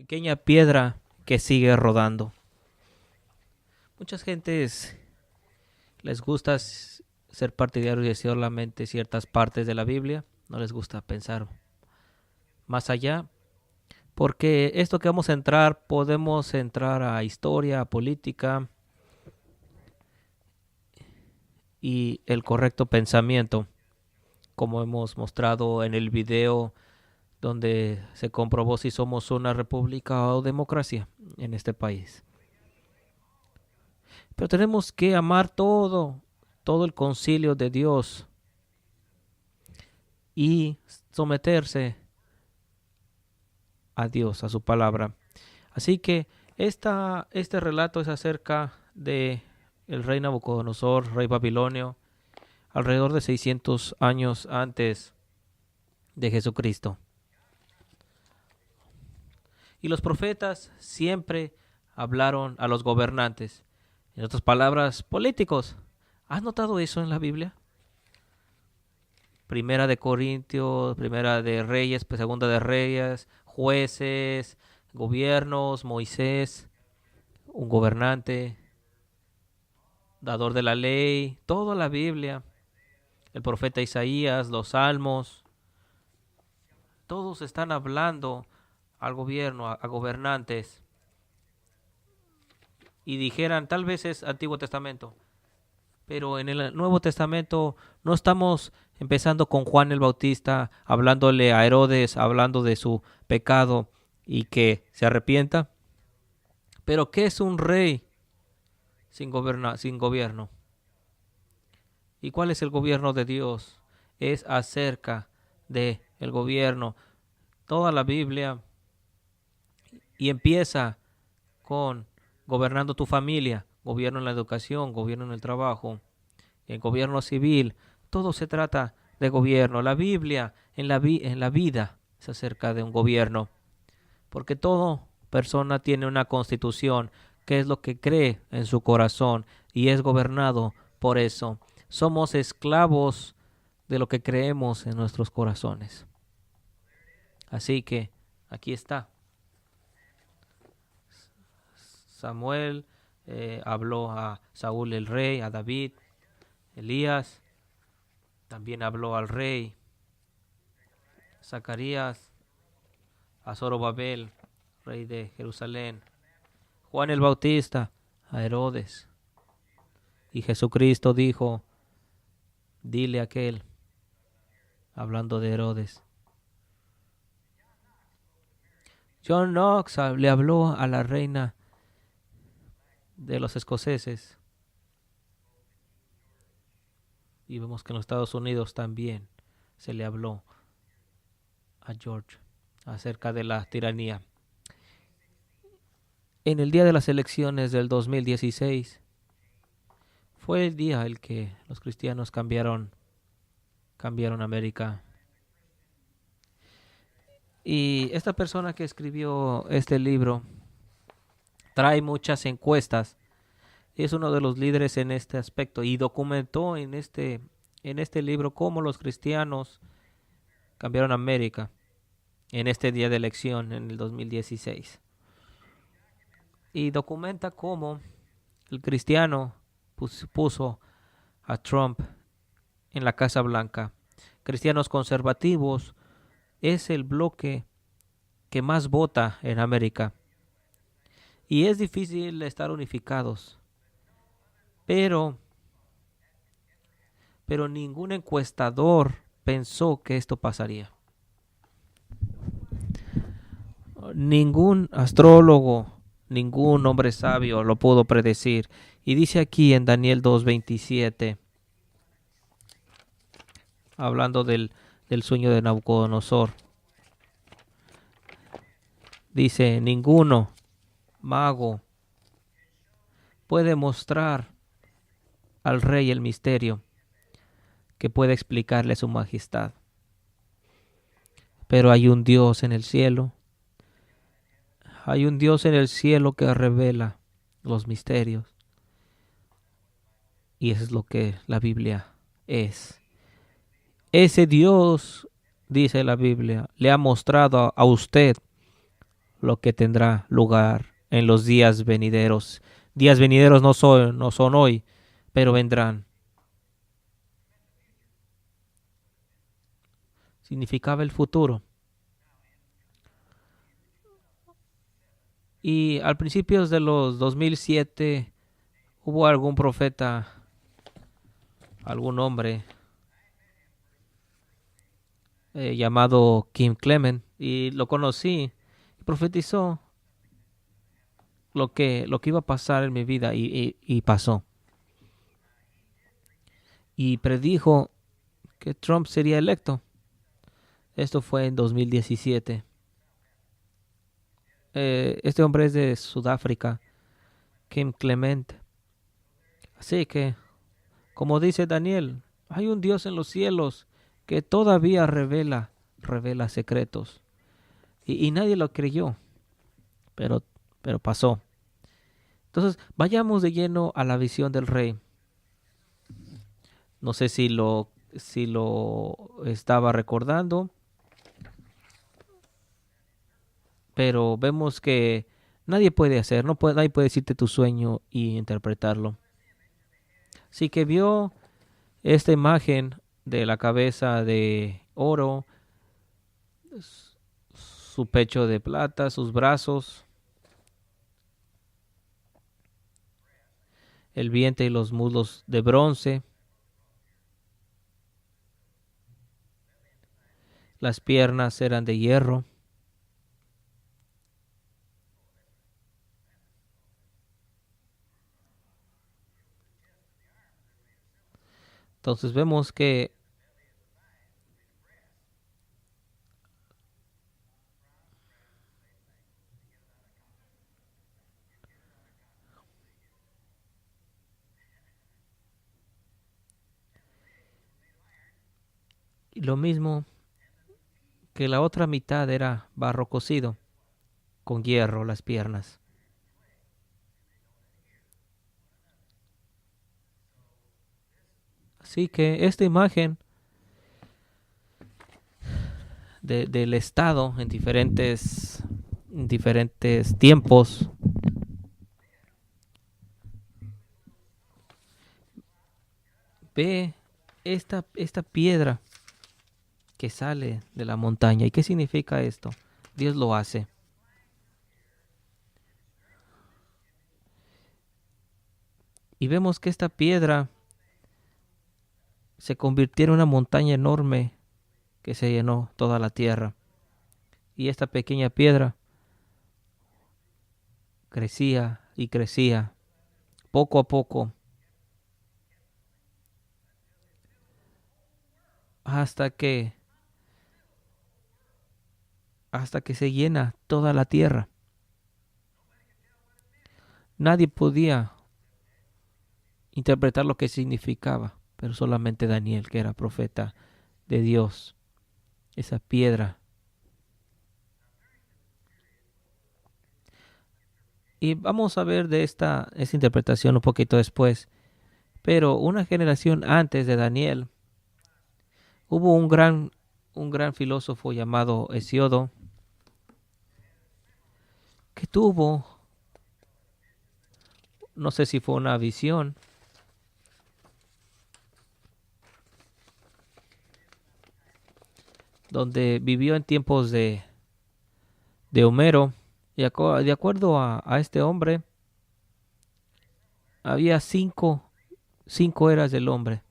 pequeña piedra que sigue rodando. Muchas gentes les gusta ser partidarios de solamente ciertas partes de la Biblia. No les gusta pensar más allá. Porque esto que vamos a entrar, podemos entrar a historia, a política y el correcto pensamiento, como hemos mostrado en el video donde se comprobó si somos una república o democracia en este país. Pero tenemos que amar todo el concilio de Dios y someterse a Dios, a su palabra. Así que este relato es acerca de el rey Nabucodonosor, rey babilonio, alrededor de 600 años antes de Jesucristo. Y los profetas siempre hablaron a los gobernantes. En otras palabras, políticos. ¿Has notado eso en la Biblia? Primera de Corintios, Primera de Reyes, Segunda de Reyes, jueces, gobiernos, Moisés, un gobernante, dador de la ley, toda la Biblia, el profeta Isaías, los salmos, todos están hablando al gobierno, a gobernantes, y dijeran, tal vez es Antiguo Testamento, pero en el Nuevo Testamento no estamos empezando con Juan el Bautista, hablándole a Herodes, hablando de su pecado y que se arrepienta. Pero ¿qué es un rey sin gobierno? ¿Y cuál es el gobierno de Dios? Es acerca de el gobierno. Toda la Biblia y empieza con gobernando tu familia, gobierno en la educación, gobierno en el trabajo, el gobierno civil. Todo se trata de gobierno. La Biblia en la vida es acerca de un gobierno, porque toda persona tiene una constitución, que es lo que cree en su corazón y es gobernado por eso. Somos esclavos de lo que creemos en nuestros corazones. Así que aquí está. Samuel habló a Saúl el rey, a David, Elías, también habló al rey, Zacarías, a Zorobabel, rey de Jerusalén, Juan el Bautista, a Herodes. Y Jesucristo dijo, dile a aquel, hablando de Herodes. John Knox le habló a la reina de los escoceses. Y vemos que en los Estados Unidos también se le habló a George acerca de la tiranía. En el día de las elecciones del 2016 fue el día en que los cristianos cambiaron América. Y esta persona que escribió este libro trae muchas encuestas. Es uno de los líderes en este aspecto y documentó en este libro cómo los cristianos cambiaron América en este día de elección en el 2016. Y documenta cómo el cristiano puso a Trump en la Casa Blanca. Cristianos conservativos es el bloque que más vota en América. Y es difícil estar unificados. Pero ningún encuestador pensó que esto pasaría. Ningún astrólogo, ningún hombre sabio lo pudo predecir. Y dice aquí en Daniel 2:27, hablando del sueño de Nabucodonosor, dice, ninguno mago puede mostrar al rey el misterio que puede explicarle su majestad. Pero hay un Dios en el cielo. Hay un Dios en el cielo que revela los misterios. Y eso es lo que la Biblia es. Ese Dios, dice la Biblia, le ha mostrado a usted lo que tendrá lugar en los días venideros. Días venideros no son hoy, pero vendrán. Significaba el futuro. Y al principio de los 2007 hubo algún profeta, algún hombre llamado Kim Clement, y lo conocí y profetizó lo que iba a pasar en mi vida, y pasó. Y predijo que Trump sería electo. Esto fue en 2017. Este hombre es de Sudáfrica, Kim Clement. Así que, como dice Daniel, hay un Dios en los cielos que todavía revela secretos. Y nadie lo creyó, pero, pero pasó. Entonces, vayamos de lleno a la visión del rey. No sé si lo estaba recordando, pero vemos que nadie puede hacer, nadie puede decirte tu sueño y interpretarlo. Así que vio esta imagen de la cabeza de oro, su pecho de plata, sus brazos, el vientre y los muslos de bronce, las piernas eran de hierro. Entonces vemos que lo mismo que la otra mitad era barro cocido con hierro las piernas. Así que esta imagen del estado en diferentes tiempos, ve esta piedra que sale de la montaña. ¿Y qué significa esto? Dios lo hace. Y vemos que esta piedra se convirtió en una montaña enorme que se llenó toda la tierra. Y esta pequeña piedra crecía y crecía poco a poco hasta que se llena toda la tierra. Nadie podía interpretar lo que significaba, pero solamente Daniel, que era profeta de Dios. Esa piedra. Y vamos a ver de esta interpretación un poquito después. Pero una generación antes de Daniel hubo un gran filósofo llamado Hesiodo, que tuvo, no sé si fue una visión, donde vivió en tiempos de Homero. Y de acuerdo a este hombre, había cinco eras del hombre.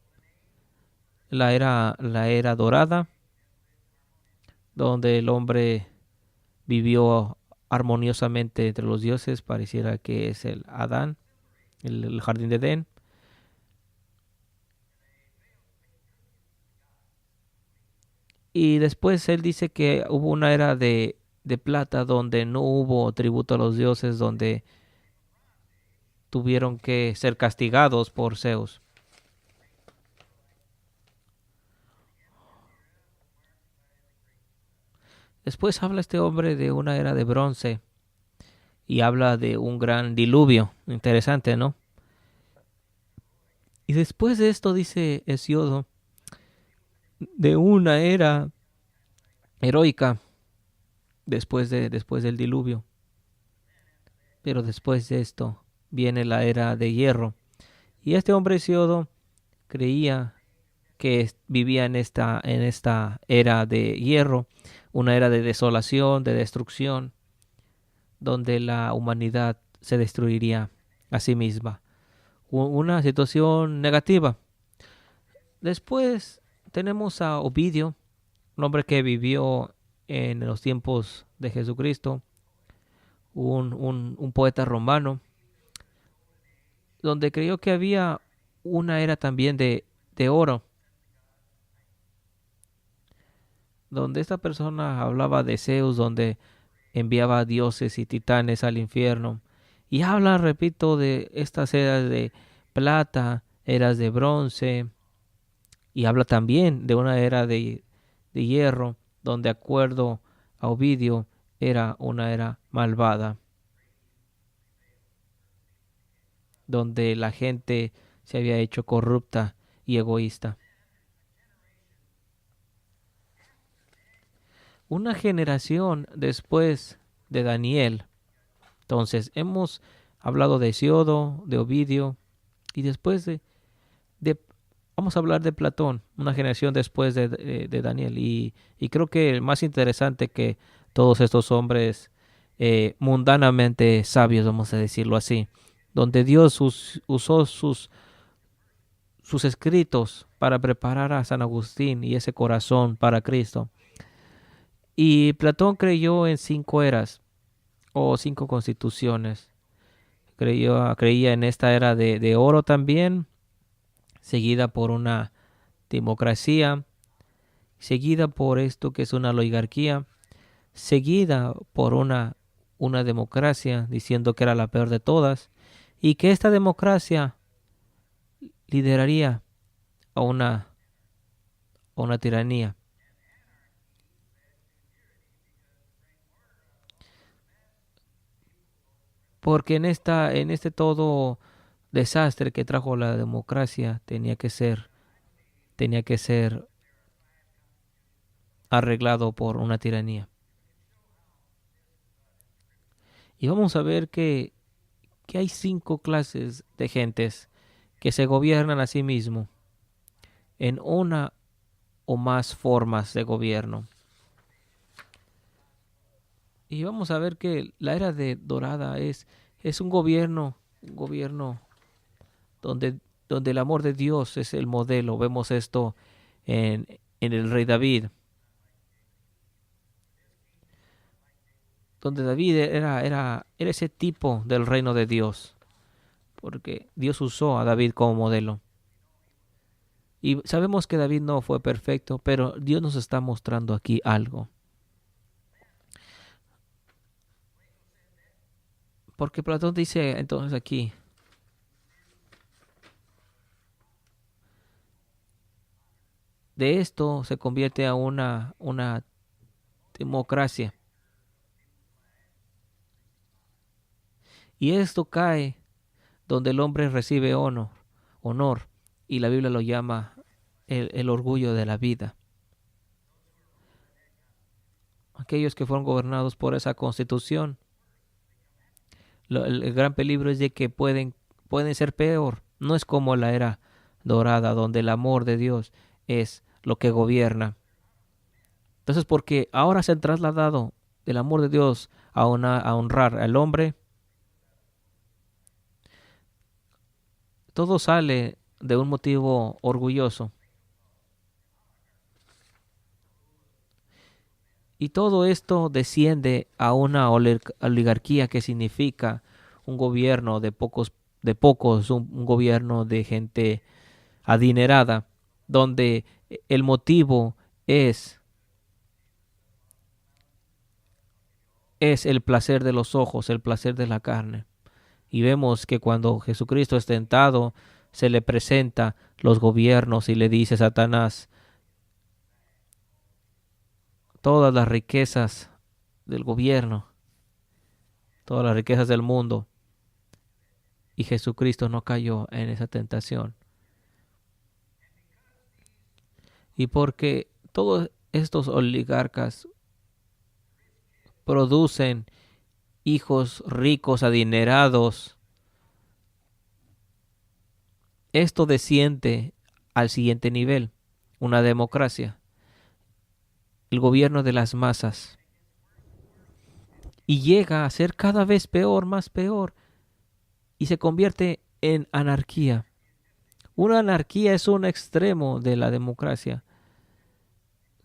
La era dorada, donde el hombre vivió armoniosamente entre los dioses, pareciera que es el Adán, el jardín de Edén. Y después él dice que hubo una era de plata, donde no hubo tributo a los dioses, donde tuvieron que ser castigados por Zeus. Después habla este hombre de una era de bronce y habla de un gran diluvio. Interesante, ¿no? Y después de esto dice Hesiodo de una era heroica, después del diluvio. Pero después de esto viene la era de hierro. Y este hombre Hesiodo creía que vivía en esta era de hierro, una era de desolación, de destrucción, donde la humanidad se destruiría a sí misma. Una situación negativa. Después tenemos a Ovidio, un hombre que vivió en los tiempos de Jesucristo, un poeta romano, donde creyó que había una era también de oro, donde esta persona hablaba de Zeus, donde enviaba dioses y titanes al infierno. Y habla, repito, de estas eras de plata, eras de bronce, y habla también de una era de hierro, donde, de acuerdo a Ovidio, era una era malvada, donde la gente se había hecho corrupta y egoísta. Una generación después de Daniel. Entonces, hemos hablado de Hesiodo, de Ovidio, y después de vamos a hablar de Platón, una generación después de Daniel. Y creo que el más interesante que todos estos hombres mundanamente sabios, vamos a decirlo así, donde Dios usó sus escritos para preparar a San Agustín y ese corazón para Cristo. Y Platón creyó en 5 eras o 5 constituciones. Creía en esta era de oro también, seguida por una democracia, seguida por esto que es una oligarquía, seguida por una democracia, diciendo que era la peor de todas, y que esta democracia lideraría a una tiranía. Porque en este todo desastre que trajo la democracia tenía que ser arreglado por una tiranía. Y vamos a ver que hay 5 clases de gentes que se gobiernan a sí mismos en una o más formas de gobierno. Y vamos a ver que la era de dorada es un gobierno donde, donde el amor de Dios es el modelo. Vemos esto en el rey David, donde David era ese tipo del reino de Dios, porque Dios usó a David como modelo. Y sabemos que David no fue perfecto, pero Dios nos está mostrando aquí algo. Porque Platón dice entonces aquí, de esto se convierte a una democracia. Y esto cae donde el hombre recibe honor, y la Biblia lo llama el orgullo de la vida. Aquellos que fueron gobernados por esa constitución, el gran peligro es de que pueden ser peor. No es como la era dorada, donde el amor de Dios es lo que gobierna. Entonces, porque ahora se han trasladado del amor de Dios a honrar al hombre, todo sale de un motivo orgulloso. Y todo esto desciende a una oligarquía, que significa un gobierno de pocos, un gobierno de gente adinerada, donde el motivo es el placer de los ojos, el placer de la carne. Y vemos que cuando Jesucristo es tentado, se le presenta los gobiernos y le dice: Satanás, todas las riquezas del gobierno, todas las riquezas del mundo. Y Jesucristo no cayó en esa tentación. Y porque todos estos oligarcas producen hijos ricos, adinerados. Esto desciende al siguiente nivel, una democracia, el gobierno de las masas, y llega a ser cada vez peor, más peor, y se convierte en anarquía. Una anarquía es un extremo de la democracia,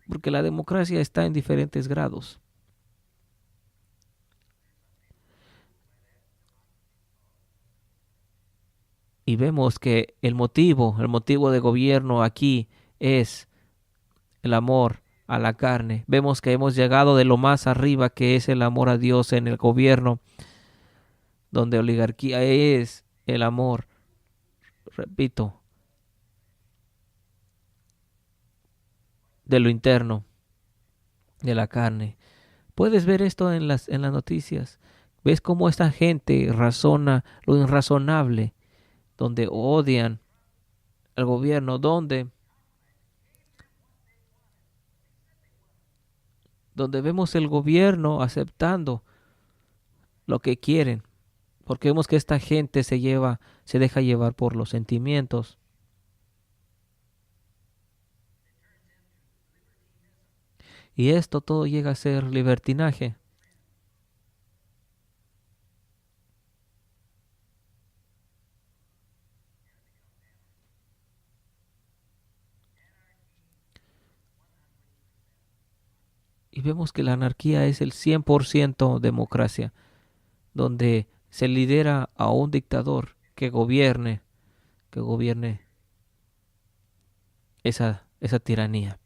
porque la democracia está en diferentes grados. Y vemos que el motivo de gobierno aquí es el amor a la carne. Vemos que hemos llegado de lo más arriba, que es el amor a Dios en el gobierno, donde oligarquía es el amor, repito, de lo interno, de la carne. Puedes ver esto en las noticias. Ves cómo esta gente razona lo irrazonable, donde odian al gobierno, donde vemos el gobierno aceptando lo que quieren, porque vemos que esta gente se deja llevar por los sentimientos. Y esto todo llega a ser libertinaje. Y vemos que la anarquía es el 100% democracia, donde se lidera a un dictador que gobierne esa tiranía.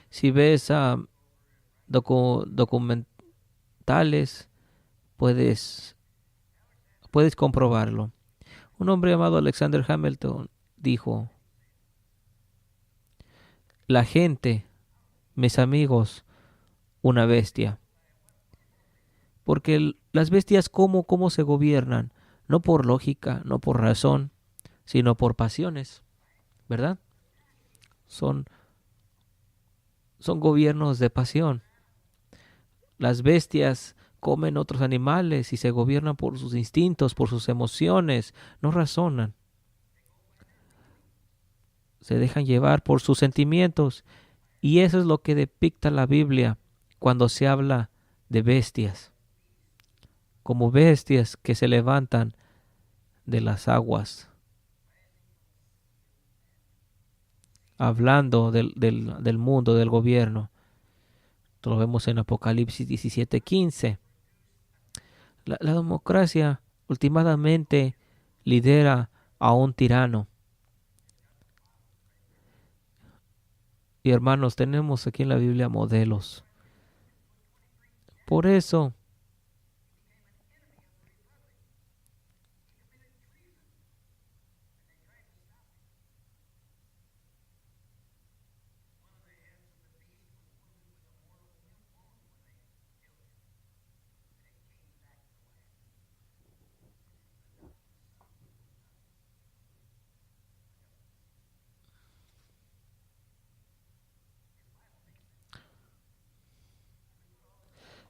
Si ves documentales, puedes, puedes comprobarlo. Un hombre llamado Alexander Hamilton dijo, la gente, mis amigos, una bestia. Porque las bestias, ¿cómo se gobiernan? No por lógica, no por razón, sino por pasiones, ¿verdad? Son, son gobiernos de pasión. Las bestias comen otros animales y se gobiernan por sus instintos, por sus emociones, no razonan. Se dejan llevar por sus sentimientos. Y eso es lo que depicta la Biblia cuando se habla de bestias, como bestias que se levantan de las aguas, hablando del mundo, del gobierno. Esto lo vemos en Apocalipsis 17:15. La democracia últimamente lidera a un tirano. Y hermanos, tenemos aquí en la Biblia modelos. Por eso,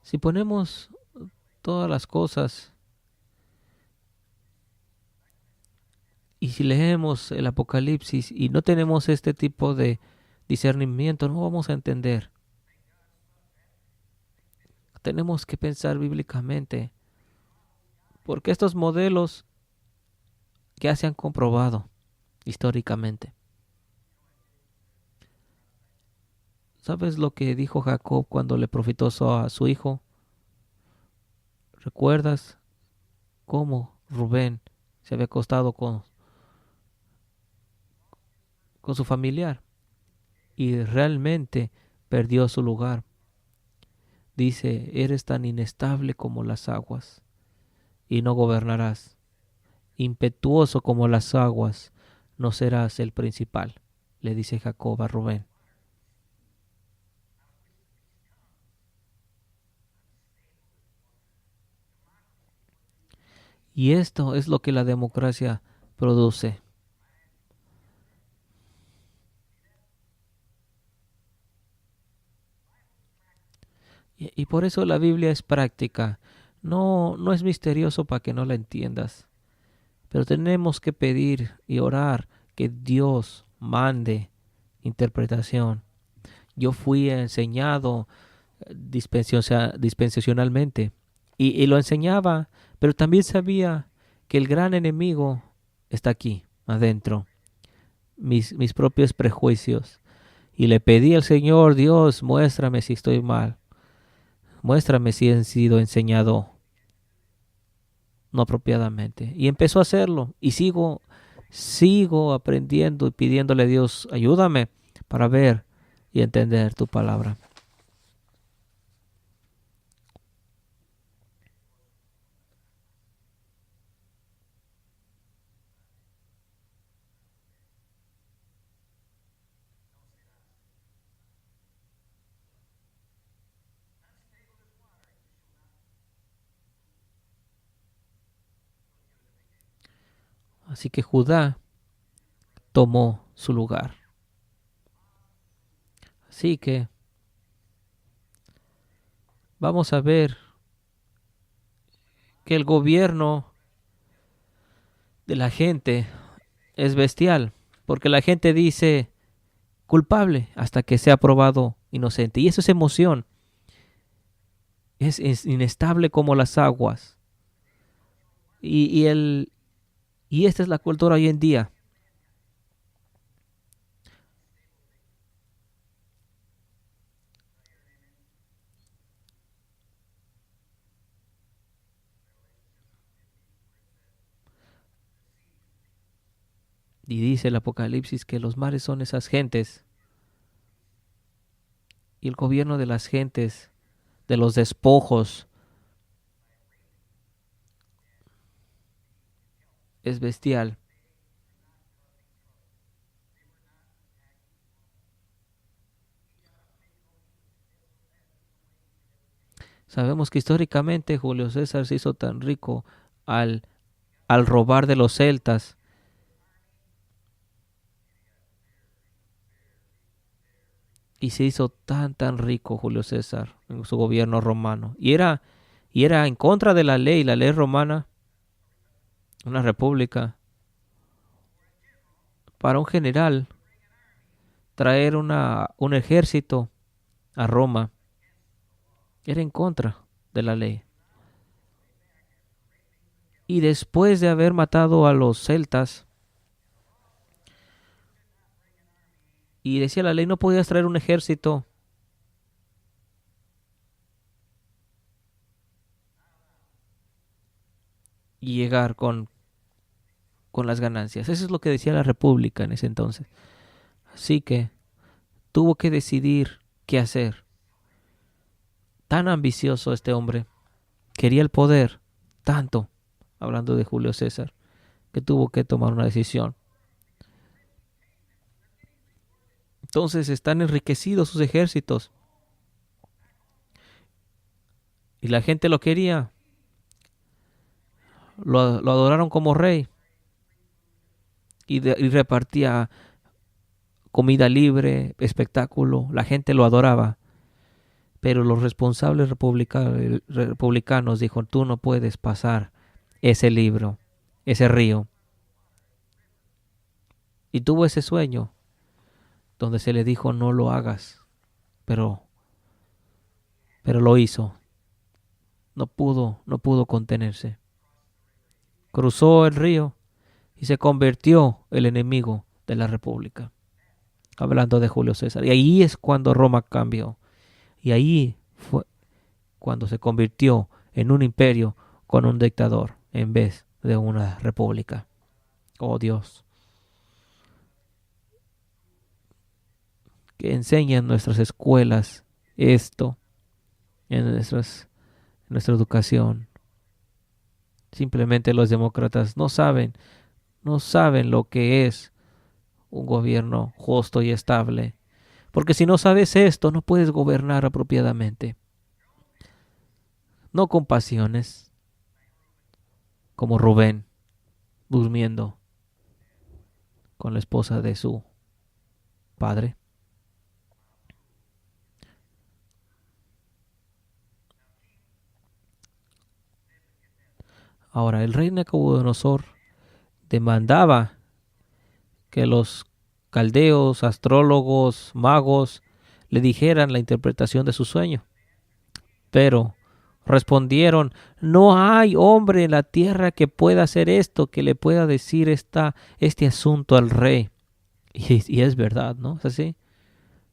si ponemos todas las cosas y si leemos el Apocalipsis y no tenemos este tipo de discernimiento, no vamos a entender. Tenemos que pensar bíblicamente, porque estos modelos ya se han comprobado históricamente. ¿Sabes lo que dijo Jacob cuando le profetizó a su hijo? ¿Recuerdas cómo Rubén se había acostado con su familiar y realmente perdió su lugar? Dice, eres tan inestable como las aguas y no gobernarás. Impetuoso como las aguas, no serás el principal, le dice Jacob a Rubén. Y esto es lo que la democracia produce. Y por eso la Biblia es práctica. No, no es misterioso para que no la entiendas. Pero tenemos que pedir y orar que Dios mande interpretación. Yo fui enseñado dispensacionalmente y lo enseñaba, pero también sabía que el gran enemigo está aquí, adentro, mis propios prejuicios. Y le pedí al Señor, Dios, muéstrame si estoy mal, muéstrame si he sido enseñado no apropiadamente. Y empezó a hacerlo y sigo aprendiendo y pidiéndole a Dios, ayúdame para ver y entender tu palabra. Así que Judá tomó su lugar. Así que vamos a ver que el gobierno de la gente es bestial, porque la gente dice culpable hasta que sea probado inocente. Y eso es emoción, es inestable como las aguas. Y, y, el, y esta es la cultura hoy en día. Y dice el Apocalipsis que los mares son esas gentes y el gobierno de las gentes, de los despojos, es bestial. Sabemos que históricamente Julio César se hizo tan rico al, al robar de los celtas y se hizo tan rico Julio César en su gobierno romano. Y era en contra de la ley romana, una república, para un general traer un ejército a Roma. Era en contra de la ley. Y después de haber matado a los celtas, y decía la ley, no podías traer un ejército y llegar con las ganancias. Eso es lo que decía la república en ese entonces. Así que tuvo que decidir qué hacer. Tan ambicioso este hombre, quería el poder tanto, hablando de Julio César, que tuvo que tomar una decisión. Entonces están enriquecidos sus ejércitos y la gente lo quería, lo adoraron como rey y repartía comida libre, espectáculo, la gente lo adoraba. Pero los responsables republicanos dijo, tú no puedes pasar ese libro, ese río. Y tuvo ese sueño donde se le dijo, no lo hagas, pero, pero lo hizo. No pudo contenerse. Cruzó el río y se convirtió el enemigo de la república. Hablando de Julio César. Y ahí es cuando Roma cambió. Y ahí fue cuando se convirtió en un imperio con un dictador en vez de una república. Oh Dios, que enseña en nuestras escuelas esto, en nuestra educación. Simplemente los demócratas no saben lo que es un gobierno justo y estable. Porque si no sabes esto, no puedes gobernar apropiadamente. No con pasiones, como Rubén, durmiendo con la esposa de su padre. Ahora, el rey Nabucodonosor demandaba que los caldeos, astrólogos, magos le dijeran la interpretación de su sueño. Pero respondieron, no hay hombre en la tierra que pueda hacer esto, que le pueda decir este asunto al rey. Y es verdad, ¿no? Es así.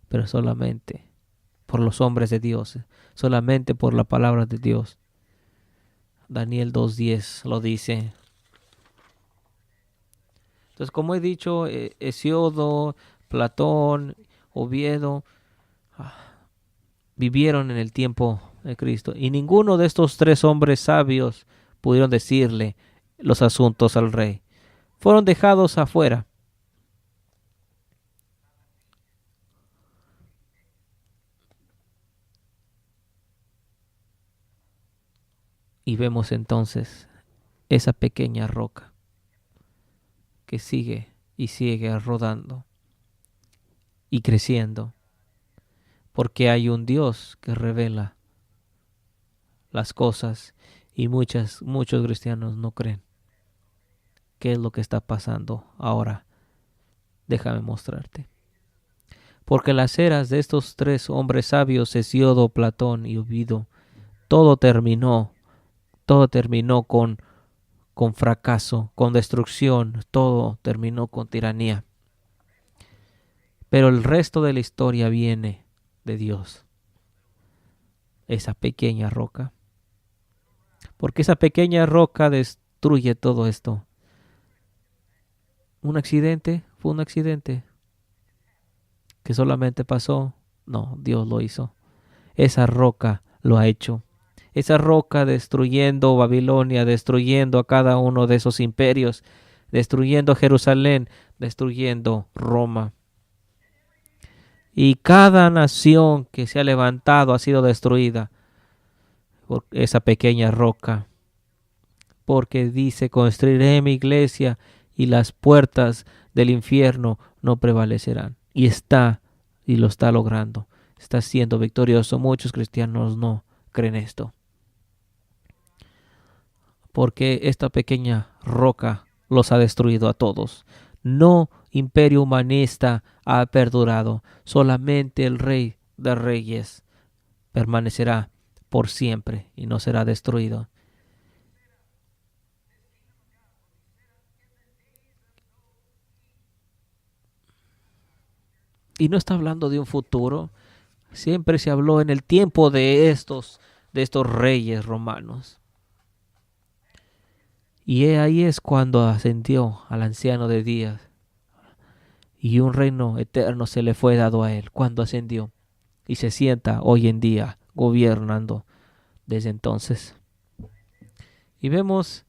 Pero solamente por los hombres de Dios, solamente por la palabra de Dios. Daniel 2:10 lo dice. Entonces, como he dicho, Hesiodo, Platón, Oviedo, vivieron en el tiempo de Cristo. Y ninguno de estos tres hombres sabios pudieron decirle los asuntos al rey. Fueron dejados afuera. Y vemos entonces esa pequeña roca que sigue y sigue rodando y creciendo. Porque hay un Dios que revela las cosas y muchos cristianos no creen. ¿Qué es lo que está pasando ahora? Déjame mostrarte. Porque las eras de estos tres hombres sabios, Hesiodo, Platón y Ovidio, todo terminó con fracaso, con destrucción, todo terminó con tiranía. Pero el resto de la historia viene de Dios, esa pequeña roca. Porque esa pequeña roca destruye todo esto. ¿Un accidente? ¿Fue un accidente que solamente pasó? No, Dios lo hizo. Esa roca lo ha hecho. Esa roca destruyendo Babilonia, destruyendo a cada uno de esos imperios, destruyendo Jerusalén, destruyendo Roma. Y cada nación que se ha levantado ha sido destruida por esa pequeña roca. Porque dice, construiré mi iglesia y las puertas del infierno no prevalecerán. Y lo está logrando. Está siendo victorioso. Muchos cristianos no creen esto. Porque esta pequeña roca los ha destruido a todos. No imperio humanista ha perdurado. Solamente el Rey de Reyes permanecerá por siempre y no será destruido. Y no está hablando de un futuro. Siempre se habló en el tiempo de estos reyes romanos. Y ahí es cuando ascendió al anciano de días. Y un reino eterno se le fue dado a él cuando ascendió. Y se sienta hoy en día gobernando desde entonces. Y vemos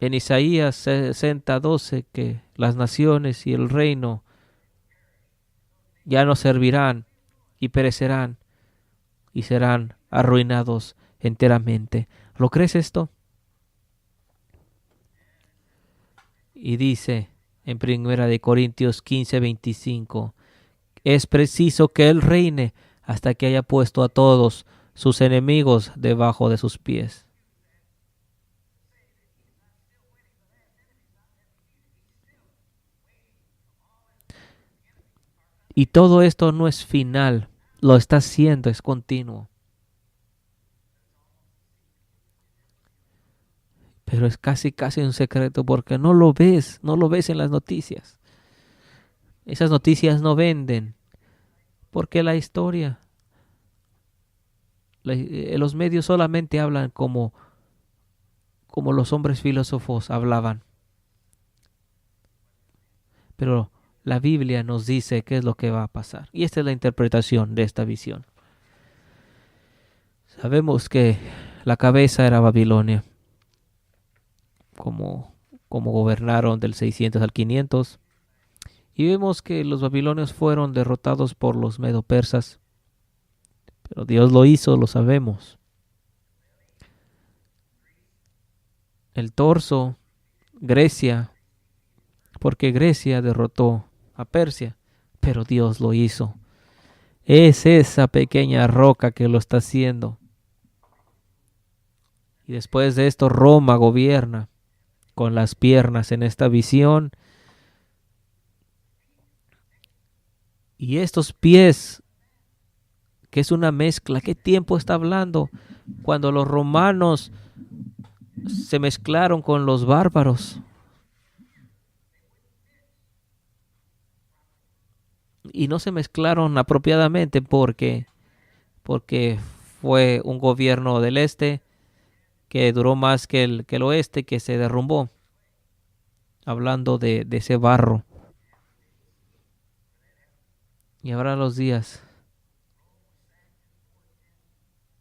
en Isaías 60:12 que las naciones y el reino ya no servirán y perecerán y serán arruinados enteramente. ¿Lo crees esto? Y dice en 1 Corintios 15:25, es preciso que Él reine hasta que haya puesto a todos sus enemigos debajo de sus pies. Y todo esto no es final, lo está haciendo, es continuo. Pero es casi un secreto porque no lo ves en las noticias. Esas noticias no venden, porque la historia, los medios solamente hablan como los hombres filósofos hablaban. Pero la Biblia nos dice qué es lo que va a pasar. Y esta es la interpretación de esta visión. Sabemos que la cabeza era Babilonia, como gobernaron del 600 al 500. Y vemos que los babilonios fueron derrotados por los medo-persas. Pero Dios lo hizo, lo sabemos. El torso, Grecia, porque Grecia derrotó a Persia, pero Dios lo hizo. Es esa pequeña roca que lo está haciendo. Y después de esto Roma gobierna con las piernas en esta visión. Y estos pies, que es una mezcla, ¿qué tiempo está hablando? Cuando los romanos se mezclaron con los bárbaros. Y no se mezclaron apropiadamente porque fue un gobierno del este que duró más que el oeste, que se derrumbó. Hablando de ese barro. Y habrá los días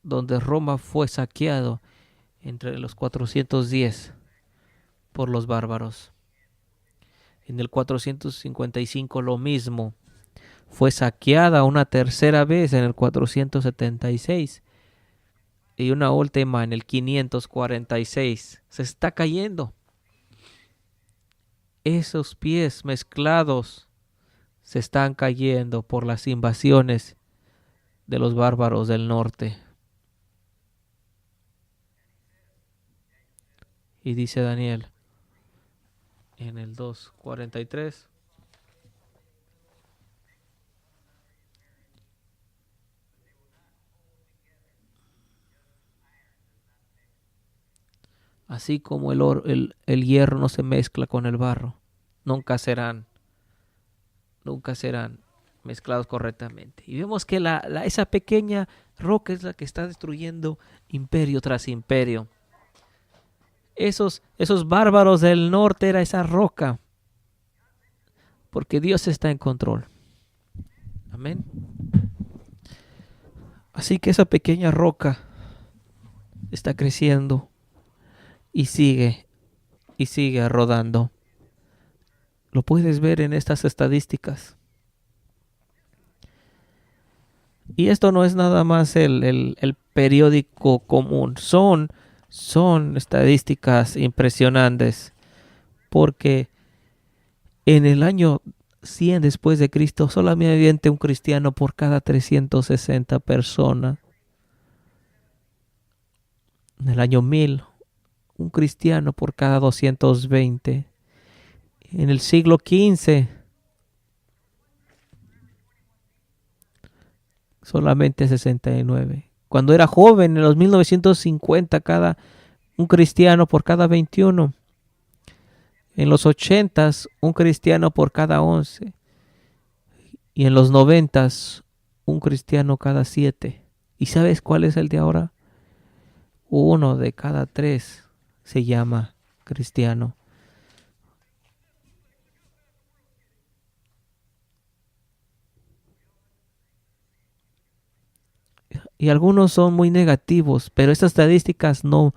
donde Roma fue saqueado entre los 410 por los bárbaros. En el 455 lo mismo. Fue saqueada una tercera vez en el 476 y una última en el 546. Se está cayendo. Esos pies mezclados se están cayendo por las invasiones de los bárbaros del norte. Y dice Daniel en el 2:43. Así como el hierro no se mezcla con el barro, nunca serán mezclados correctamente. Y vemos que esa pequeña roca es la que está destruyendo imperio tras imperio. Esos bárbaros del norte era esa roca, porque Dios está en control. Amén. Así que esa pequeña roca está creciendo y sigue rodando. Lo puedes ver en estas estadísticas. Y esto no es nada más el periódico común. Son estadísticas impresionantes. Porque en el año 100 después de Cristo solamente un cristiano por cada 360 personas. En el año 1000, un cristiano por cada 220. En el siglo XV, solamente 69. Cuando era joven, en los 1950, un cristiano por cada 21. En los 80s, un cristiano por cada 11. Y en los 90s, un cristiano cada 7. ¿Y sabes cuál es el de ahora? 1 de cada 3 se llama cristiano. Y algunos son muy negativos, pero estas estadísticas no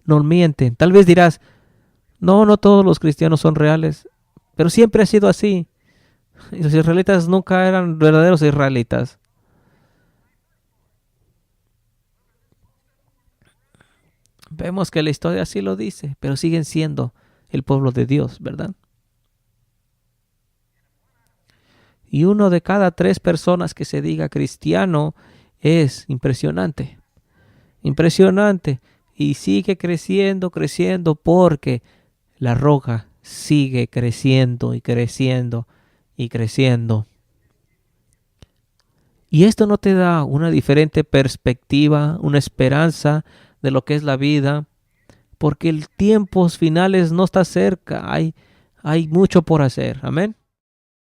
mienten. Tal vez dirás, no todos los cristianos son reales, pero siempre ha sido así. Y los israelitas nunca eran verdaderos israelitas. Vemos que la historia así lo dice, pero siguen siendo el pueblo de Dios, ¿verdad? Y 1 de cada 3 personas que se diga cristiano es impresionante. Impresionante. Y sigue creciendo porque la roca sigue creciendo y creciendo y creciendo. Y esto no te da una diferente perspectiva, una esperanza de lo que es la vida, porque el tiempos finales no está cerca. Hay mucho por hacer. Amén.